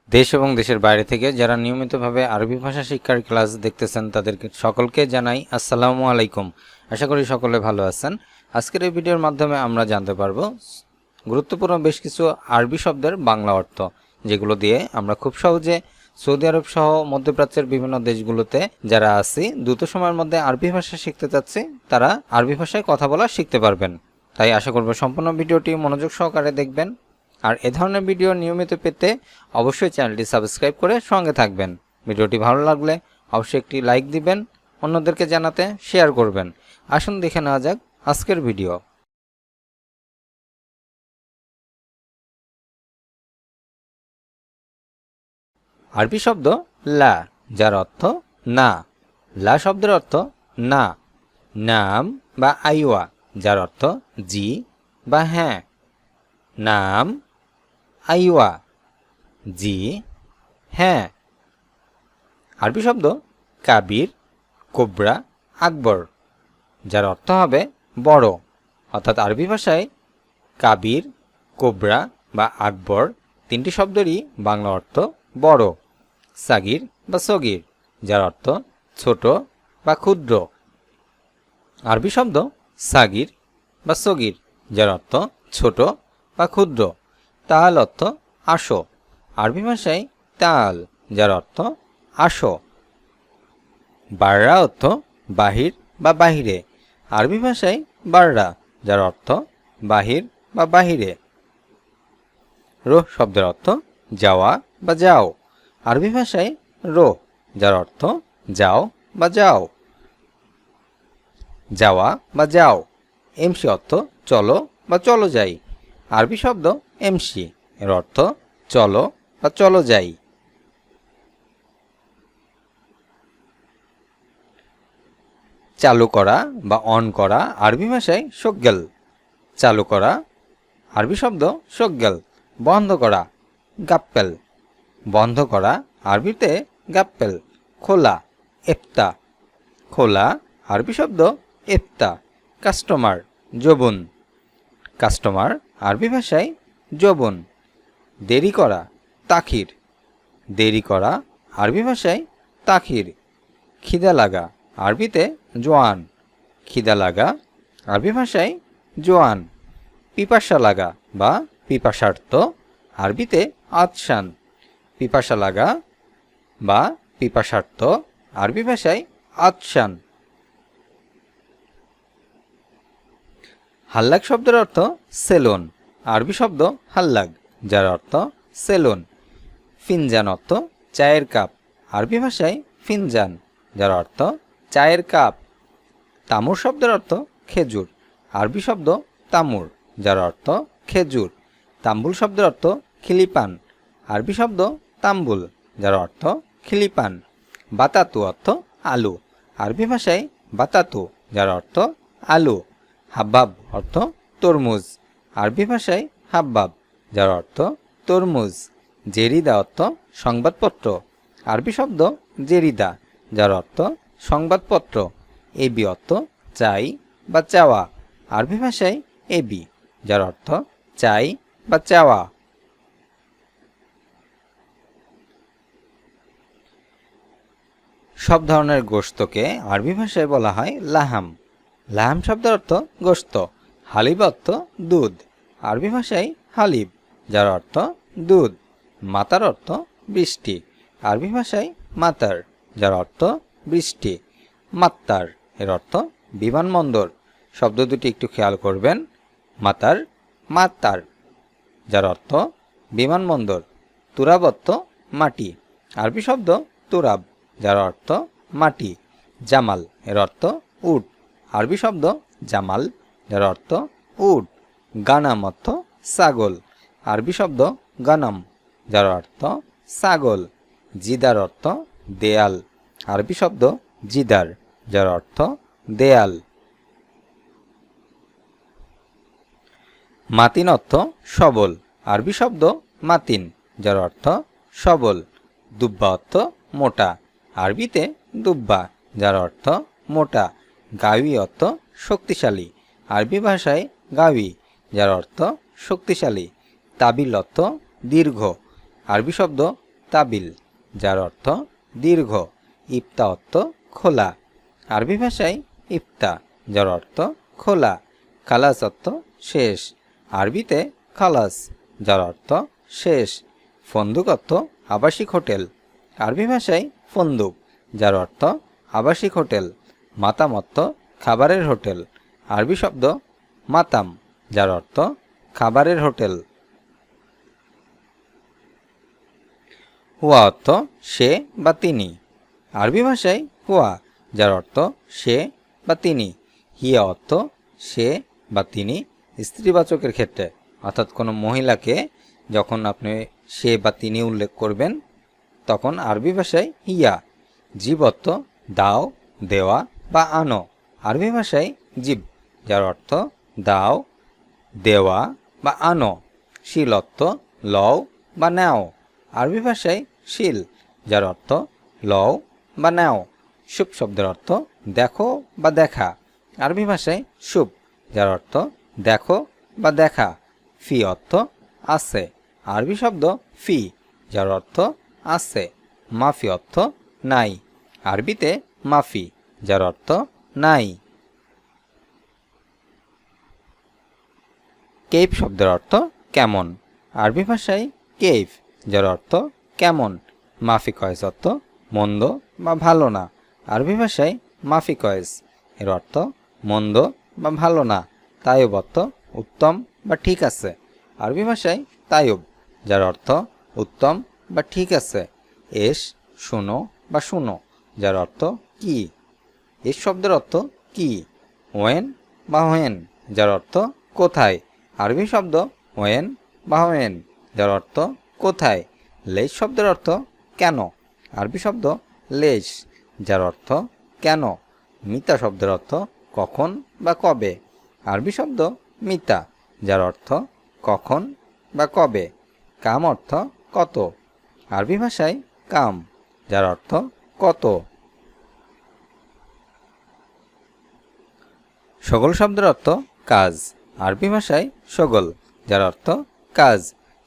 দেশ এবং দেশের বাইরে থেকে যারা নিয়মিতভাবে আরবি ভাষা শিক্ষার ক্লাস দেখতেছেন তাদেরকে সকলকে জানাই আসসালামু আলাইকুম। আশা করি সকলে ভালো আছেন। আজকের এই ভিডিওর মাধ্যমে আমরা জানতে পারবো গুরুত্বপূর্ণ বেশ কিছু আরবি শব্দের বাংলা অর্থ, যেগুলো দিয়ে আমরা খুব সহজে সৌদি আরব সহ মধ্যপ্রাচ্যের বিভিন্ন দেশগুলোতে যারা আছি দ্রুত সময়ের মধ্যে আরবি ভাষা শিখতে চাচ্ছি তারা আরবি ভাষায় কথা বলা শিখতে পারবেন। তাই আশা করব সম্পূর্ণ ভিডিওটি মনোযোগ সহকারে দেখবেন। আর এ ধরনের ভিডিও নিয়মিত পেতে অবশ্যই চ্যানেলটি সাবস্ক্রাইব করে সঙ্গে থাকবেন। ভিডিওটি ভালো লাগলে অবশ্যই একটি লাইক দিবেন, অন্যদেরকে জানাতে শেয়ার করবেন। আসুন দেখে নেওয়া যাক আজকের ভিডিও। আরবি শব্দ লা, যার অর্থ না। লা শব্দের অর্থ না। নাম বা আইওয়া, যার অর্থ জি বা হ্যাঁ। নাম, আইওয়া, জি, হ্যাঁ। আরবি শব্দ কাবির, কোবরা, আকবর, যার অর্থ হবে বড়। অর্থাৎ আরবি ভাষায় কাবির, কোবরা বা আকবর তিনটি শব্দেরই বাংলা অর্থ বড়। সাগির বা সগির, যার অর্থ ছোট বা ক্ষুদ্র। আরবি শব্দ সাগির বা সগির, যার অর্থ ছোট বা ক্ষুদ্র। তাল অর্থ আসো। আরবি ভাষায় তাল, যার অর্থ আসো। বাররা অর্থ বাহির বা বাহিরে। আরবি ভাষায় বাররা, যার অর্থ বাহির বা বাহিরে। রোহ শব্দের অর্থ যাওয়া বা যাও। আরবি ভাষায় রোহ, যার অর্থ যাও বা যাও। যাওয়া বা যাও। এমসি অর্থ চলো বা চলো যাই। আরবি শব্দ এমসি, এর অর্থ চলো বা চলো যাই। চালু করা বা অন করা আরবি ভাষায় শোগল। চালু করা আরবি শব্দ শোগল। বন্ধ করা গাপ্পেল। বন্ধ করা আরবিতে গাপ্পেল। খোলা ইফতা। খোলা আরবি শব্দ ইফতা। কাস্টমার জবুন। কাস্টমার আরবি ভাষায় জবুন। দেরি করা তাখির। দেরি করা আরবি ভাষায় তাখির। খিদা লাগা আরবিতে জোয়ান। খিদা লাগা আরবি ভাষায় জোয়ান। পিপাসা লাগা বা পিপাসার্থ আরবিতে আতশান। পিপাসা লাগা বা পিপাসার্থ আরবি ভাষায় আতশান। হাল্লাগ শব্দের অর্থ সেলুন। আরবি শব্দ হাল্লাগ, যার অর্থ সেলুন। ফিনজান অর্থ চায়ের কাপ। আরবি ভাষায় ফিনজান, যার অর্থ চায়ের কাপ। তামুর শব্দের অর্থ খেজুর। আরবি শব্দ তামুর, যার অর্থ খেজুর। তাম্বুল শব্দের অর্থ খিলিপান। আরবি শব্দ তাম্বুল, যার অর্থ খিলিপান। বাতাতু অর্থ আলু। আরবি ভাষায় বাতাতু, যার অর্থ আলু। হাব্বাব অর্থ তরমুজ। আরবি ভাষায় হাব্বাব, যার অর্থ তরমুজ। জেরিদা অর্থ সংবাদপত্র। আরবি শব্দ জেরিদা, যার অর্থ সংবাদপত্র। এবি অর্থ চাই বা চাওয়া। আরবি ভাষায় এবি, যার অর্থ চাই বা চাওয়া। সব ধরনের গোশতকে আরবি ভাষায় বলা হয় লাহাম। লাহাম শব্দের অর্থ গোশত। হালিব অর্থ দুধ। আরবি ভাষায় হালিব, যার অর্থ দুধ। মাতার অর্থ বৃষ্টি। আরবি ভাষায় মাতার, যার অর্থ বৃষ্টি। মাত্তার এর অর্থ বিমানবন্দর। শব্দ দুটি একটু খেয়াল করবেন। মাতার, মাত্তার, যার অর্থ বিমানবন্দর। তুরাব অর্থ মাটি। আরবি শব্দ তুরাব, যার অর্থ মাটি। জামাল এর অর্থ উট। আরবি শব্দ জামাল, যার অর্থ উট। গানাম অর্থ ছাগল। আরবি শব্দ গানাম, যার অর্থ ছাগল। জিদার অর্থ দেয়াল। আরবি শব্দ জিদার, যার অর্থ দেয়াল। মাতিন অর্থ সবল। আরবি শব্দ মাতিন, যার অর্থ সবল। দুব্বা অর্থ মোটা। আরবিতে দুব্বা, যার অর্থ মোটা। গাউই অর্থ শক্তিশালী। আরবি ভাষায় গাউই, যার অর্থ শক্তিশালী। তাবিল অর্থ দীর্ঘ। আরবি শব্দ তাবিল, যার অর্থ দীর্ঘ। ইফতা অর্থ খোলা। আরবি ভাষায় ইফতা, যার অর্থ খোলা। খালাস অর্থ শেষ। আরবিতে খালাস, যার অর্থ শেষ। ফন্দুক অর্থ আবাসিক হোটেল। আরবি ভাষায় ফন্দুক, যার অর্থ আবাসিক হোটেল। মাতাম অর্থ খাবারের হোটেল। আরবি শব্দ মাতাম, যার অর্থ খাবারের হোটেল। হুয়া অর্থ সে বা তিনি। আরবি ভাষায় হুয়া, যার অর্থ সে বা তিনি। হিয়া অর্থ সে বা তিনি স্ত্রীবাচকের ক্ষেত্রে, অর্থাৎ কোনো মহিলাকে যখন আপনি সে বা তিনি উল্লেখ করবেন তখন আরবি ভাষায় হিয়া। জিব অর্থ দাও, দেওয়া বা আনো। আরবি ভাষায় জিব, যার অর্থ দাও, দেওয়া বা আনো। শিল অর্থ লও বা নেও। আরবি ভাষায় শিল, যার অর্থ লও বা নেও। শুভ শব্দের অর্থ দেখো বা দেখা। আরবি ভাষায় শুভ, যার অর্থ দেখো বা দেখা। ফি অর্থ আছে। আরবি শব্দ ফি, যার অর্থ আছে। মাফি অর্থ নাই। আরবিতে মাফি, যার অর্থ নাই। কেইফ শব্দের অর্থ কেমন। আরবি ভাষায় কেইফ, যার অর্থ কেমন। মাফি কয়েস অর্থ মন্দ বা ভালো না। আরবি ভাষায় মাফি কয়েস, এর অর্থ মন্দ বা ভালো না। তায়ব অর্থ উত্তম বা ঠিক আছে। আরবি ভাষায় তায়ব, যার অর্থ উত্তম বা ঠিক আছে। এস শুনো বা শুনো, যার অর্থ কি। এস শব্দের অর্থ কি। ওয়েন বা হোয়েন, যার অর্থ কোথায়। আরবি শব্দ ওয়েন বা হোয়েন, যার অর্থ কোথায়। লেশ শব্দের অর্থ কেন। আরবি শব্দ লেশ, যার অর্থ কেন। মিতা শব্দের অর্থ কখন বা কবে। আরবি শব্দ মিতা, যার অর্থ কখন বা কবে। কাম অর্থ কত। আরবি ভাষায় কাম, যার অর্থ কত। শগল শব্দের অর্থ কাজ। আরবি ভাষায় শগল, যার অর্থ কাজ।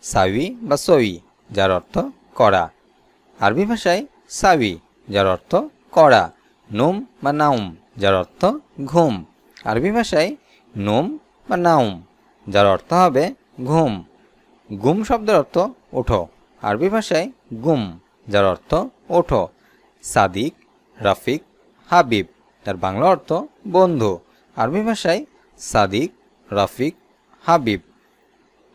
সাউি বা সই, যার অর্থ করা। আরবি ভাষায় সাউি, যার অর্থ করা। নুম বা নাউম, যার অর্থ ঘুম। আরবি ভাষায় নুম বা নাউম, যার অর্থ হবে ঘুম। গুম শব্দের অর্থ ওঠো। আরবি ভাষায় গুম, যার অর্থ ওঠো। সাদিক, রফিক, হাবিব, তার বাংলা অর্থ বন্ধু। আরবি ভাষায় সাদিক, রফিক, হাবিব,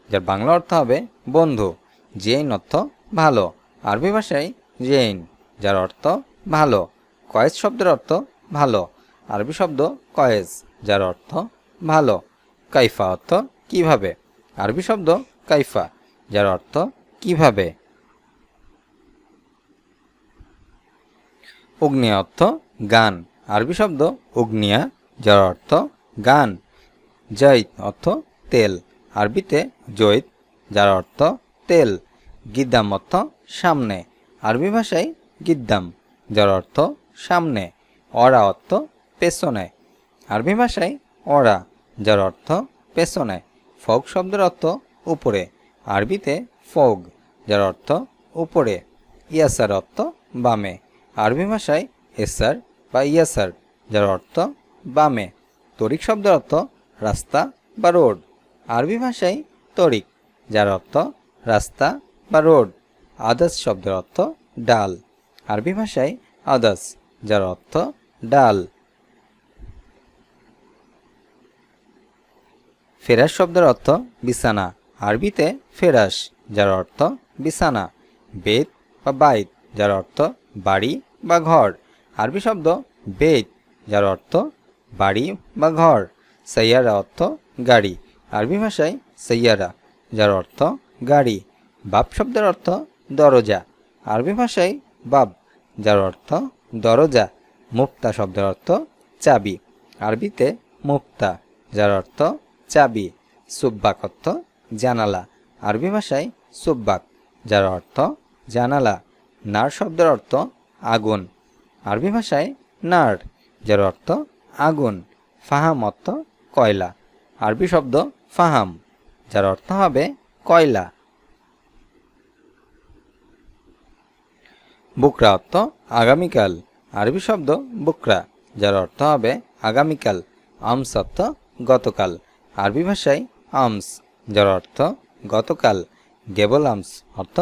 যার বাংলা অর্থ হবে বন্ধু। জেইন অর্থ ভালো। আরবি ভাষায় জেইন, যার অর্থ ভালো। কয়েস শব্দের অর্থ ভালো। আরবি শব্দ কয়েস, যার অর্থ ভালো। কাইফা অর্থ কিভাবে। আরবি শব্দ কাইফা, যার অর্থ কিভাবে। অগ্নিয়া অর্থ গান। আরবি শব্দ অগ্নিয়া, যার অর্থ গান। জৈত অর্থ তেল। আরবিতে জৈত, যার অর্থ তেল। গিদ্দাম অর্থ সামনে। আরবি ভাষায় গিদ্দাম, যার অর্থ সামনে। অরা অর্থ পেছনে। আরবি ভাষায় অরা, যার অর্থ পেছনে। ফগ শব্দের অর্থ উপরে। আরবিতে ফগ, যার অর্থ উপরে। ইয়াসার অর্থ বামে। আরবি ভাষায় এসার বা ইয়াসার, যার অর্থ বামে। তরিক শব্দের অর্থ রাস্তা বা রোড। আরবি ভাষায় তরিক, যার অর্থ রাস্তা বা রোড। আদাস শব্দের অর্থ ডাল। আরবি ভাষায় আদাস, যার অর্থ ডাল। ফেরাস শব্দের অর্থ বিছানা। আরবিতে ফেরাস, যার অর্থ বিছানা। বেত বা বাইত, যার অর্থ বাড়ি বা ঘর। আরবি শব্দ বেত, যার অর্থ বাড়ি বা ঘর। সাইয়ারা অর্থ গাড়ি। আরবি ভাষায় সাইয়ারা, যার অর্থ গাড়ি। বাব শব্দের অর্থ দরজা। আরবি ভাষায় বাব, যার অর্থ দরজা। মুক্তা শব্দের অর্থ চাবি। আরবিতে মুক্তা, যার অর্থ চাবি। সুব্বাক অর্থ জানালা। আরবি ভাষায় সুব্বাক, যার অর্থ জানালা। নার শব্দের অর্থ আগুন। আরবি ভাষায় নার, যার অর্থ আগুন। ফাহাম অর্থ কয়লা। আরবি শব্দ ফাহাম, যার অর্থ হবে কয়লা। বুকরা অর্থ আগামীকাল। আরবি শব্দ বুকরা, যার অর্থ হবে আগামীকাল। আমস অর্থ গতকাল। আরবি ভাষায় আমস, যার অর্থ গতকাল। গেবল আমস অর্থ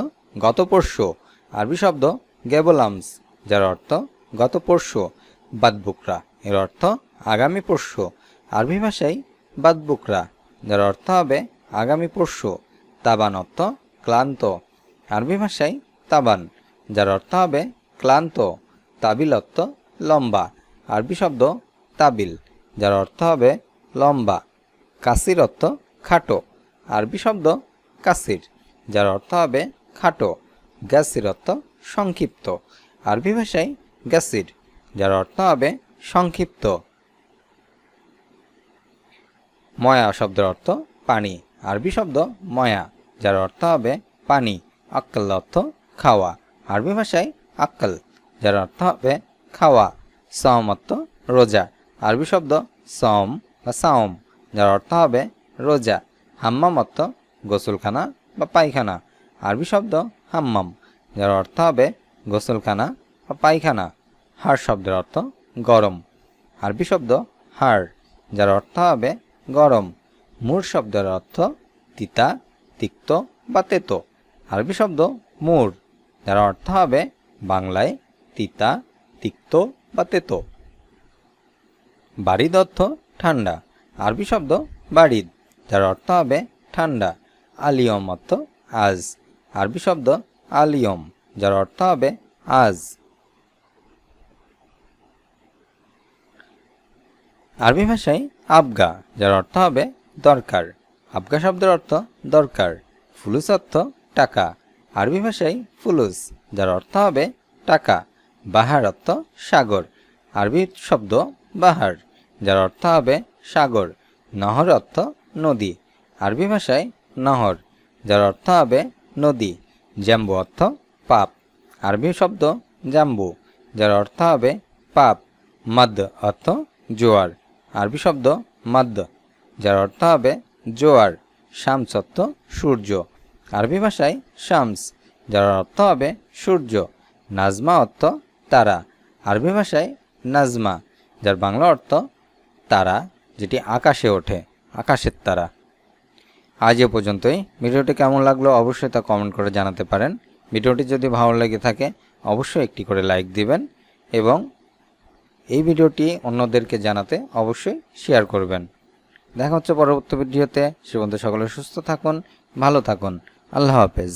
গত পরশু। আরবি শব্দ গেবল আমস, যার অর্থ গত পরশু। বাদবুকরা এর অর্থ আগামী পরশু। আরবি ভাষায় বাদবুকরা, যার অর্থ হবে আগামী পরশু। তাবান অর্থ ক্লান্ত। আরবি ভাষায় তাবান, যার অর্থ হবে ক্লান্ত। তাবিল অর্থ লম্বা। আরবি শব্দ তাবিল, যার অর্থ হবে লম্বা। কাসির অর্থ খাটো। আরবি শব্দ কাসির, যার অর্থ হবে খাটো। গাসির অর্থ সংক্ষিপ্ত। আরবি ভাষায় গাসির, যার অর্থ হবে সংক্ষিপ্ত। ময়া শব্দের অর্থ পানি। আরবি শব্দ ময়া, যার অর্থ হবে পানি। আক্কাল অর্থ খাওয়া। আরবি ভাষায় আক্কাল, যার অর্থ হবে খাওয়া। সম অর্থ রোজা। আরবি শব্দ সম বা সাওম, যার অর্থ হবে রোজা। হাম্মাম অর্থ গোসলখানা বা পায়খানা। আরবি শব্দ হাম্মাম, যার অর্থ হবে গোসলখানা বা পায়খানা। হাড় শব্দের অর্থ গরম। আরবি শব্দ হাড়, যার অর্থ হবে গরম। মুর শব্দের অর্থ তিতা, তিক্ত বা তেতো। আরবি শব্দ মুর, যার অর্থ হবে বাংলায় তিতা, তিক্ত বা তেতো। বারিদ অর্থ ঠান্ডা। আরবি শব্দ বারিদ, যার অর্থ হবে ঠান্ডা। আলিয়ম অর্থ আজ। আরবি শব্দ আলিয়ম, যার অর্থ হবে আজ। আরবি ভাষায় আবগা, যার অর্থ হবে দরকার। আবগা শব্দের অর্থ দরকার। ফুলুস অর্থ টাকা। আরবি ভাষায় ফুলুস, যার অর্থ হবে টাকা। বাহার অর্থ সাগর। আরবি শব্দ বাহার, যার অর্থ হবে সাগর। নহর অর্থ নদী। আরবি ভাষায় নহর, যার অর্থ হবে নদী। জাম্বু অর্থ পাপ। আরবি শব্দ জাম্বু, যার অর্থ হবে পাপ। মদ অর্থ জোয়ার। আরবি শব্দ মদ, যার অর্থ হবে জোয়ার। শামস অর্থ সূর্য। আরবি ভাষায় শামস, যার অর্থ হবে সূর্য। নাজমা অর্থ তারা। আরবি ভাষায় নাজমা, যার বাংলা অর্থ তারা, যেটি আকাশে ওঠে, আকাশের তারা। আজ এ পর্যন্তই। ভিডিওটি কেমন লাগলো অবশ্যই তা কমেন্ট করে জানাতে পারেন। ভিডিওটি যদি ভালো লেগে থাকে অবশ্যই একটি করে লাইক দিবেন এবং এই ভিডিওটি অন্যদেরকে জানাতে অবশ্যই শেয়ার করবেন। দেখা হচ্ছে পরবর্তী ভিডিওতে। সে পর্যন্ত সকলে সুস্থ থাকুন, ভালো থাকুন। আল্লাহ হাফেজ।